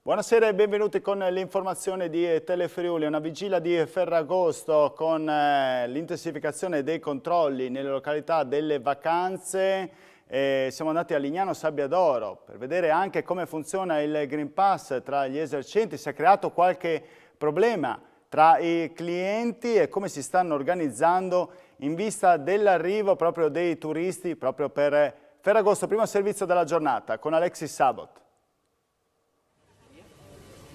Buonasera e benvenuti con l'informazione di Telefriuli. Una vigilia di Ferragosto con l'intensificazione dei controlli nelle località delle vacanze. Siamo andati a Lignano Sabbiadoro per vedere anche come funziona il Green Pass tra gli esercenti. Si è creato qualche problema tra i clienti e come si stanno organizzando in vista dell'arrivo proprio dei turisti proprio per Ferragosto, primo servizio della giornata con Alexis Sabot.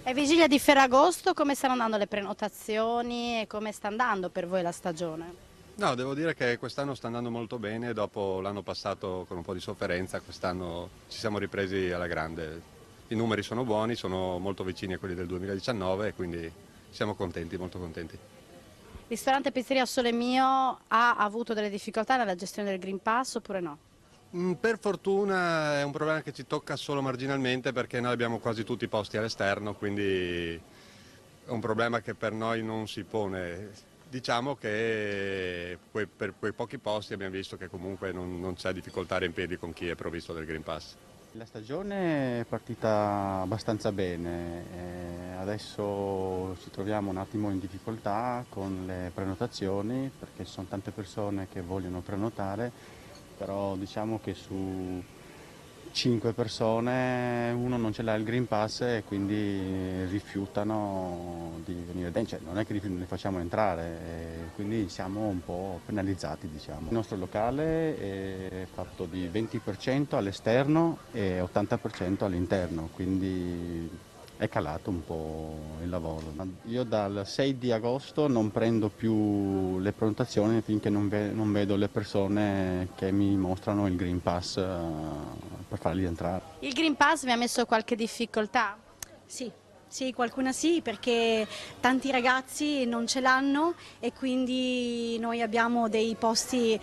È vigilia di Ferragosto, come stanno andando le prenotazioni e come sta andando per voi la stagione? No, devo dire che quest'anno sta andando molto bene, dopo l'anno passato con un po' di sofferenza, quest'anno ci siamo ripresi alla grande. I numeri sono buoni, sono molto vicini a quelli del 2019 e quindi siamo contenti, molto contenti. Il ristorante Pizzeria Sole Mio ha avuto delle difficoltà nella gestione del Green Pass oppure no? Per fortuna è un problema che ci tocca solo marginalmente perché noi abbiamo quasi tutti i posti all'esterno, quindi è un problema che per noi non si pone. Diciamo che per quei pochi posti abbiamo visto che comunque non c'è difficoltà a riempirli con chi è provvisto del Green Pass. La stagione è partita abbastanza bene, adesso ci troviamo un attimo in difficoltà con le prenotazioni perché ci sono tante persone che vogliono prenotare, però diciamo che su 5 persone uno non ce l'ha il Green Pass e quindi rifiutano di venire dentro, cioè non è che li facciamo entrare, quindi siamo un po' penalizzati, diciamo. Il nostro locale è fatto di 20% all'esterno e 80% all'interno, quindi è calato un po' il lavoro. Io dal 6 di agosto non prendo più le prenotazioni finché non vedo le persone che mi mostrano il Green Pass per farli entrare. Il Green Pass vi ha messo qualche difficoltà? Sì, qualcuna sì, perché tanti ragazzi non ce l'hanno e quindi noi abbiamo dei posti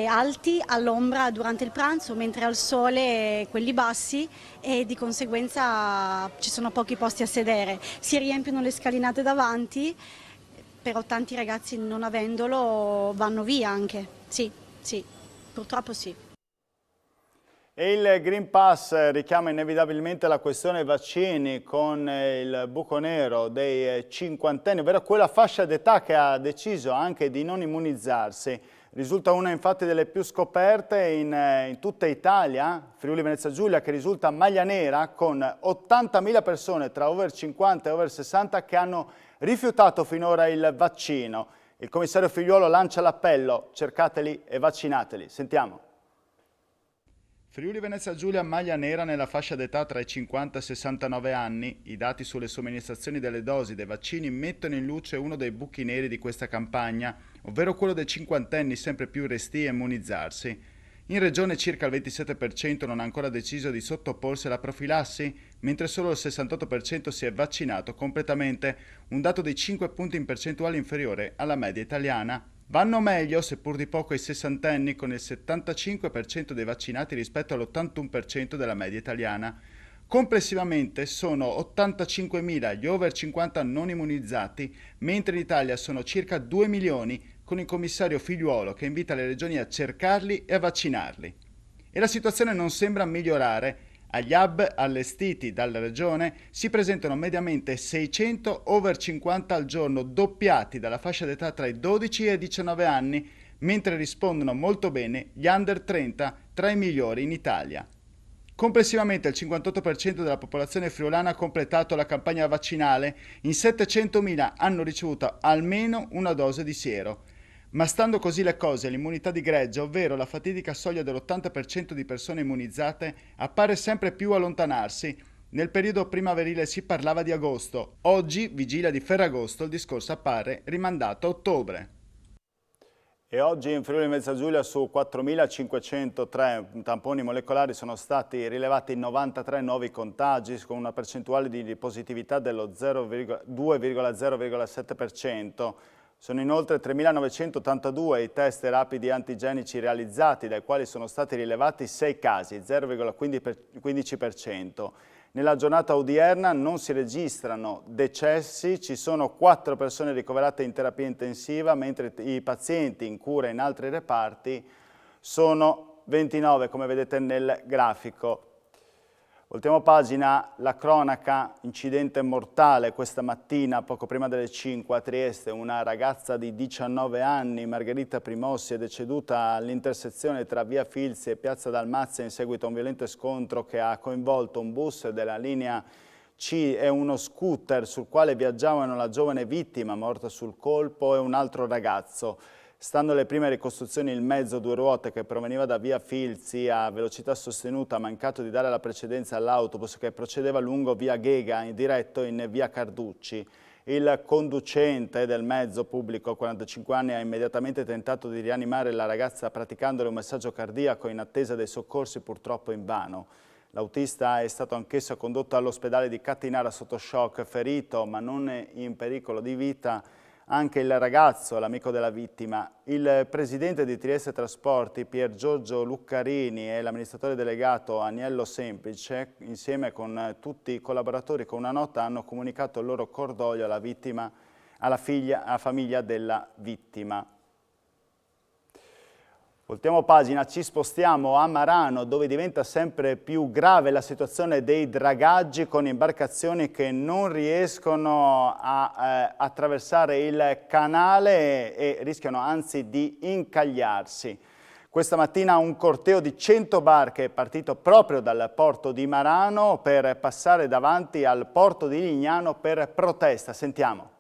alti all'ombra durante il pranzo, mentre al sole quelli bassi e di conseguenza ci sono pochi posti a sedere. Si riempiono le scalinate davanti, però tanti ragazzi non avendolo vanno via anche. Sì, purtroppo sì. E il Green Pass richiama inevitabilmente la questione vaccini con il buco nero dei cinquantenni, ovvero quella fascia d'età che ha deciso anche di non immunizzarsi. Risulta una infatti delle più scoperte in tutta Italia, Friuli Venezia Giulia, che risulta maglia nera con 80.000 persone tra over 50 e over 60 che hanno rifiutato finora il vaccino. Il commissario Figliuolo lancia l'appello: cercateli e vaccinateli. Sentiamo. Friuli Venezia Giulia maglia nera nella fascia d'età tra i 50 e i 69 anni. I dati sulle somministrazioni delle dosi dei vaccini mettono in luce uno dei buchi neri di questa campagna, ovvero quello dei cinquantenni sempre più restii a immunizzarsi. In regione circa il 27% non ha ancora deciso di sottoporsi alla profilassi, mentre solo il 68% si è vaccinato completamente, un dato di 5 punti in percentuale inferiore alla media italiana. Vanno meglio, seppur di poco, i sessantenni con il 75% dei vaccinati rispetto all'81% della media italiana. Complessivamente sono 85.000 gli over 50 non immunizzati, mentre in Italia sono circa 2 milioni, con il commissario Figliuolo che invita le regioni a cercarli e a vaccinarli. E la situazione non sembra migliorare. Agli hub allestiti dalla regione si presentano mediamente 600 over 50 al giorno, doppiati dalla fascia d'età tra i 12 e i 19 anni, mentre rispondono molto bene gli under 30, tra i migliori in Italia. Complessivamente il 58% della popolazione friulana ha completato la campagna vaccinale, in 700.000 hanno ricevuto almeno una dose di siero. Ma stando così le cose, l'immunità di gregge, ovvero la fatidica soglia dell'80% di persone immunizzate, appare sempre più allontanarsi. Nel periodo primaverile si parlava di agosto. Oggi, vigilia di Ferragosto, il discorso appare rimandato a ottobre. E oggi in Friuli Venezia Giulia su 4.503 tamponi molecolari sono stati rilevati 93 nuovi contagi con una percentuale di positività dello 2,0,7%. Sono inoltre 3.982 i test rapidi antigenici realizzati, dai quali sono stati rilevati 6 casi, 0,15%. Nella giornata odierna non si registrano decessi, ci sono 4 persone ricoverate in terapia intensiva, mentre i pazienti in cura in altri reparti sono 29, come vedete nel grafico. Voltiamo pagina, la cronaca, incidente mortale questa mattina, poco prima delle 5 a Trieste. Una ragazza di 19 anni, Margherita Primossi, è deceduta all'intersezione tra via Filzi e piazza Dalmazia in seguito a un violento scontro che ha coinvolto un bus della linea C e uno scooter sul quale viaggiavano la giovane vittima, morta sul colpo, e un altro ragazzo. Stando alle prime ricostruzioni, il mezzo due ruote che proveniva da via Filzi a velocità sostenuta ha mancato di dare la precedenza all'autobus che procedeva lungo via Ghega in diretto in via Carducci. Il conducente del mezzo pubblico, 45 anni, ha immediatamente tentato di rianimare la ragazza praticandole un massaggio cardiaco in attesa dei soccorsi, purtroppo invano. L'autista è stato anch'esso condotto all'ospedale di Cattinara sotto shock, ferito ma non in pericolo di vita anche il ragazzo, l'amico della vittima. Il presidente di Trieste Trasporti, Pier Giorgio Luccarini, e l'amministratore delegato Aniello Semplice, insieme con tutti i collaboratori, con una nota hanno comunicato il loro cordoglio alla vittima, alla famiglia della vittima. Voltiamo pagina, ci spostiamo a Marano, dove diventa sempre più grave la situazione dei dragaggi, con imbarcazioni che non riescono a attraversare il canale e rischiano anzi di incagliarsi. Questa mattina un corteo di 100 barche è partito proprio dal porto di Marano per passare davanti al porto di Lignano per protesta. Sentiamo.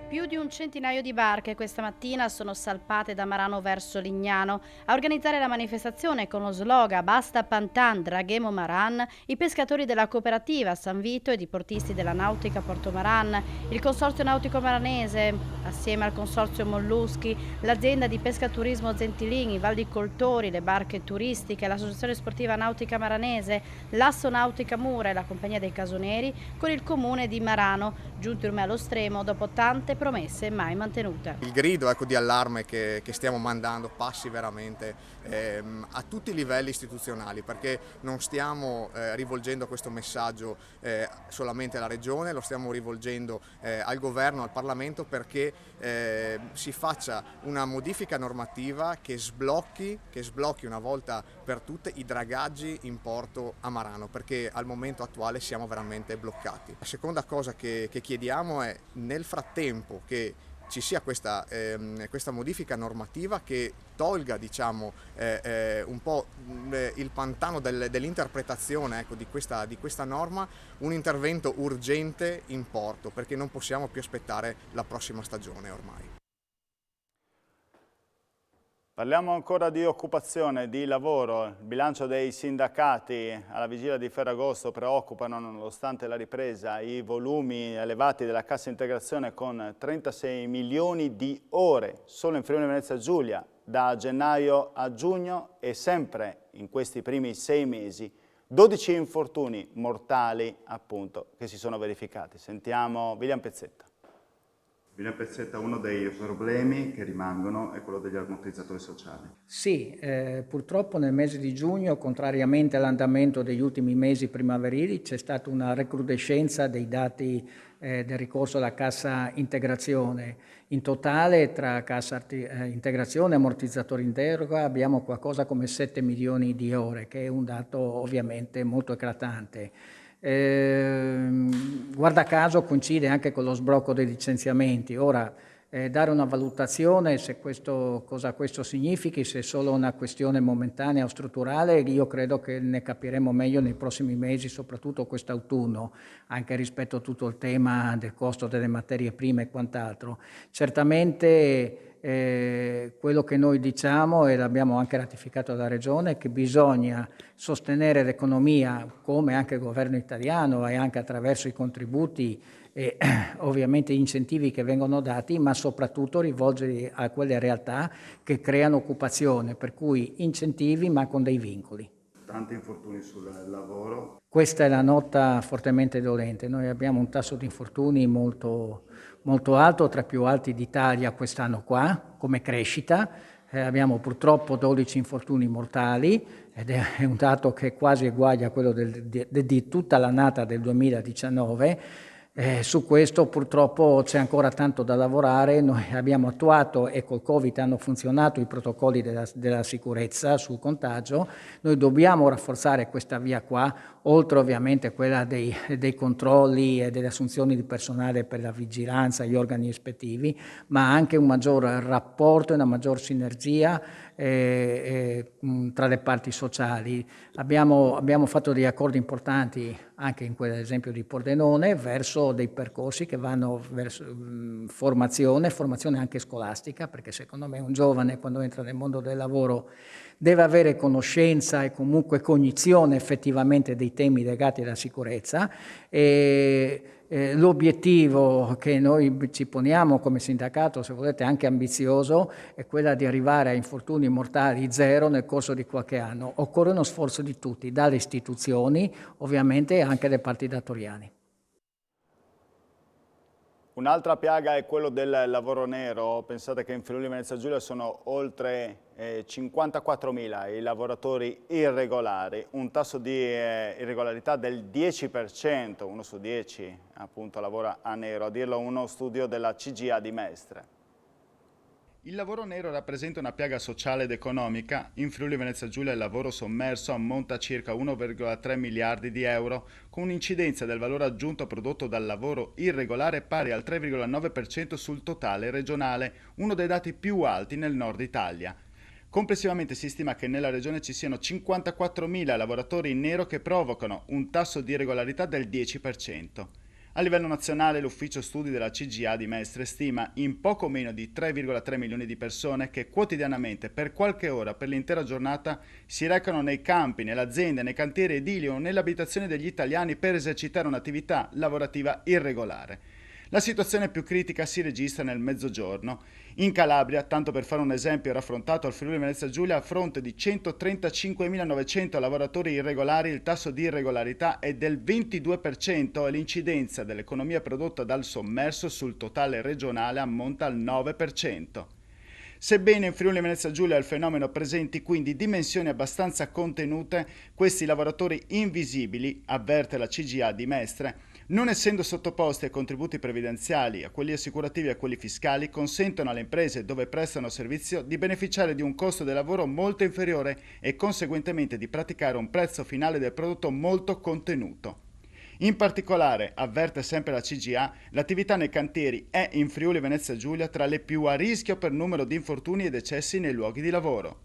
Più di un centinaio di barche questa mattina sono salpate da Marano verso Lignano. A organizzare la manifestazione con lo slogan "Basta Pantan, Draghemo Maran", i pescatori della cooperativa San Vito ed i portisti della nautica Porto Maran, il consorzio nautico maranese, assieme al consorzio Molluschi, l'azienda di pescaturismo Gentilini, Valdicoltori, le barche turistiche, l'associazione sportiva nautica maranese, l'Asso Nautica Mura e la compagnia dei Casoneri, con il comune di Marano, giunti ormai allo stremo dopo tante promesse mai mantenute. Il grido di allarme che stiamo mandando passi veramente a tutti i livelli istituzionali, perché non stiamo rivolgendo questo messaggio solamente alla Regione, lo stiamo rivolgendo al Governo, al Parlamento, perché si faccia una modifica normativa che sblocchi una volta per tutte i dragaggi in porto a Marano, perché al momento attuale siamo veramente bloccati. La seconda cosa che chiediamo è, nel frattempo, che ci sia questa modifica normativa che tolga, diciamo, un po' il pantano dell'interpretazione di questa norma, un intervento urgente in porto, perché non possiamo più aspettare la prossima stagione ormai. Parliamo ancora di occupazione, di lavoro. Il bilancio dei sindacati alla vigilia di Ferragosto preoccupano, nonostante la ripresa, i volumi elevati della cassa integrazione con 36 milioni di ore solo in Friuli Venezia Giulia da gennaio a giugno, e sempre in questi primi 6 mesi 12 infortuni mortali appunto che si sono verificati. Sentiamo William Pezzetta. William Pezzetta, uno dei problemi che rimangono è quello degli ammortizzatori sociali. Sì, purtroppo nel mese di giugno, contrariamente all'andamento degli ultimi mesi primaverili, c'è stata una recrudescenza dei dati del ricorso alla cassa integrazione. In totale, tra cassa integrazione e ammortizzatori in deroga, abbiamo qualcosa come 7 milioni di ore, che è un dato ovviamente molto eclatante. Guarda caso coincide anche con lo sblocco dei licenziamenti. Ora, dare una valutazione se cosa questo significhi, se è solo una questione momentanea o strutturale, io credo che ne capiremo meglio nei prossimi mesi, soprattutto quest'autunno, anche rispetto a tutto il tema del costo delle materie prime e quant'altro. Certamente quello che noi diciamo, e l'abbiamo anche ratificato dalla Regione, è che bisogna sostenere l'economia, come anche il governo italiano, e anche attraverso i contributi e ovviamente gli incentivi che vengono dati, ma soprattutto rivolgerli a quelle realtà che creano occupazione, per cui incentivi ma con dei vincoli. Tanti infortuni sul lavoro. Questa è la nota fortemente dolente. Noi abbiamo un tasso di infortuni molto alto, tra i più alti d'Italia quest'anno qua, come crescita. Abbiamo purtroppo 12 infortuni mortali, ed è un dato che quasi eguaglia a quello di tutta l'annata del 2019. Su questo purtroppo c'è ancora tanto da lavorare. Noi abbiamo attuato e col Covid hanno funzionato i protocolli della sicurezza sul contagio. Noi dobbiamo rafforzare questa via qua, oltre ovviamente quella dei controlli e delle assunzioni di personale per la vigilanza, gli organi ispettivi, ma anche un maggior rapporto e una maggior sinergia tra le parti sociali. Abbiamo fatto degli accordi importanti anche in quell'esempio di Pordenone, verso dei percorsi che vanno verso formazione anche scolastica, perché secondo me un giovane quando entra nel mondo del lavoro deve avere conoscenza e comunque cognizione effettivamente dei temi legati alla sicurezza. L'obiettivo che noi ci poniamo come sindacato, se volete anche ambizioso, è quella di arrivare a infortuni mortali zero nel corso di qualche anno. Occorre uno sforzo di tutti, dalle istituzioni ovviamente e anche dai parti datoriali. Un'altra piaga è quello del lavoro nero. Pensate che in Friuli Venezia Giulia sono oltre 54.000 i lavoratori irregolari, un tasso di irregolarità del 10%, 1 su 10 appunto lavora a nero, a dirlo uno studio della CGA di Mestre. Il lavoro nero rappresenta una piaga sociale ed economica. In Friuli Venezia Giulia il lavoro sommerso ammonta a circa 1,3 miliardi di euro, con un'incidenza del valore aggiunto prodotto dal lavoro irregolare pari al 3,9% sul totale regionale, uno dei dati più alti nel nord Italia. Complessivamente si stima che nella regione ci siano 54.000 lavoratori in nero che provocano un tasso di irregolarità del 10%. A livello nazionale l'ufficio studi della CGA di Mestre stima in poco meno di 3,3 milioni di persone che quotidianamente per qualche ora per l'intera giornata si recano nei campi, nelle aziende, nei cantieri edili o nelle abitazioni degli italiani per esercitare un'attività lavorativa irregolare. La situazione più critica si registra nel Mezzogiorno. In Calabria, tanto per fare un esempio raffrontato al Friuli Venezia Giulia, a fronte di 135.900 lavoratori irregolari, il tasso di irregolarità è del 22% e l'incidenza dell'economia prodotta dal sommerso sul totale regionale ammonta al 9%. Sebbene in Friuli Venezia Giulia il fenomeno presenti quindi dimensioni abbastanza contenute, questi lavoratori invisibili, avverte la CGA di Mestre, non essendo sottoposti a contributi previdenziali, a quelli assicurativi e a quelli fiscali, consentono alle imprese dove prestano servizio di beneficiare di un costo del lavoro molto inferiore e conseguentemente di praticare un prezzo finale del prodotto molto contenuto. In particolare, avverte sempre la CGA, l'attività nei cantieri è in Friuli Venezia Giulia tra le più a rischio per numero di infortuni e decessi nei luoghi di lavoro.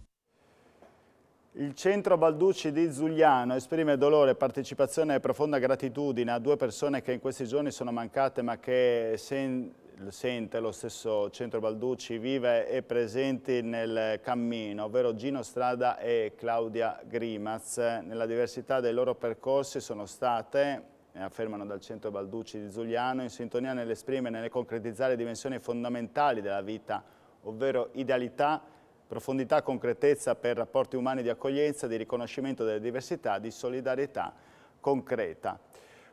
Il centro Balducci di Zugliano esprime dolore, partecipazione e profonda gratitudine a due persone che in questi giorni sono mancate ma che sente lo stesso centro Balducci, vive e presenti nel cammino, ovvero Gino Strada e Claudia Grimaz. Nella diversità dei loro percorsi sono state, affermano dal centro Balducci di Zugliano, in sintonia nell'esprimere e nel concretizzare dimensioni fondamentali della vita, ovvero idealità, profondità, concretezza per rapporti umani di accoglienza, di riconoscimento delle diversità, di solidarietà concreta.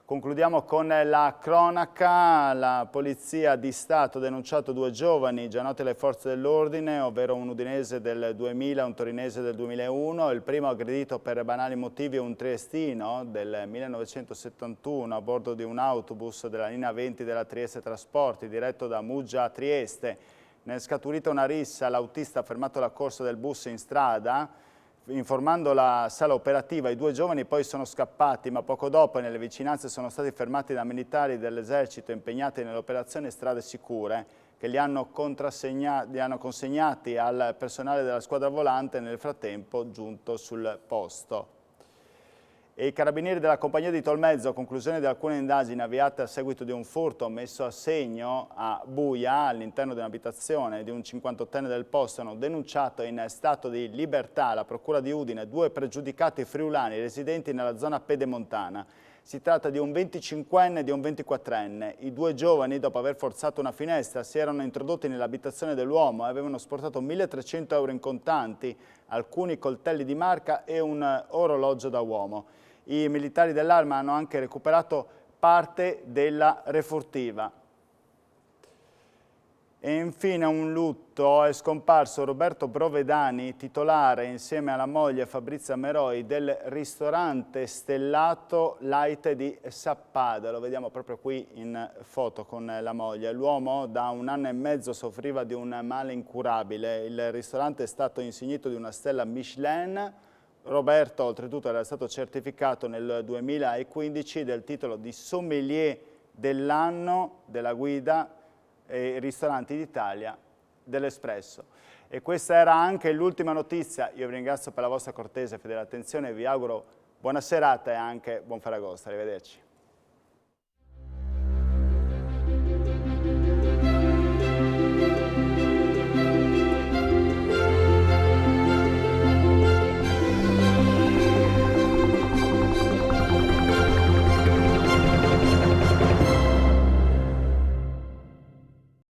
Concludiamo con la cronaca. La Polizia di Stato ha denunciato due giovani già noti alle forze dell'ordine, ovvero un udinese del 2000 e un torinese del 2001. Il primo aggredito per banali motivi un triestino del 1971 a bordo di un autobus della linea 20 della Trieste Trasporti, diretto da Muggia a Trieste. Ne è scaturita una rissa, l'autista ha fermato la corsa del bus in strada, informando la sala operativa. I due giovani poi sono scappati, ma poco dopo nelle vicinanze sono stati fermati da militari dell'esercito impegnati nell'operazione Strade Sicure, che li hanno consegnati al personale della squadra volante nel frattempo giunto sul posto. E i carabinieri della compagnia di Tolmezzo, a conclusione di alcune indagini avviate a seguito di un furto messo a segno a Buia all'interno di un'abitazione di un 58enne del posto, hanno denunciato in stato di libertà alla procura di Udine due pregiudicati friulani residenti nella zona pedemontana. Si tratta di un 25enne e di un 24enne. I due giovani, dopo aver forzato una finestra, si erano introdotti nell'abitazione dell'uomo e avevano sportato 1.300 euro in contanti, alcuni coltelli di marca e un orologio da uomo. I militari dell'Arma hanno anche recuperato parte della refurtiva. E infine un lutto, è scomparso Roberto Provedani, titolare insieme alla moglie Fabrizia Meroi del ristorante stellato Light di Sappada. Lo vediamo proprio qui in foto con la moglie. L'uomo da 1 anno e mezzo soffriva di un male incurabile. Il ristorante è stato insignito di una stella Michelin. Roberto oltretutto era stato certificato nel 2015 del titolo di sommelier dell'anno della guida e ristoranti d'Italia dell'Espresso. E questa era anche l'ultima notizia. Io vi ringrazio per la vostra cortese e fedele attenzione, vi auguro buona serata e anche buon Ferragosto. Arrivederci.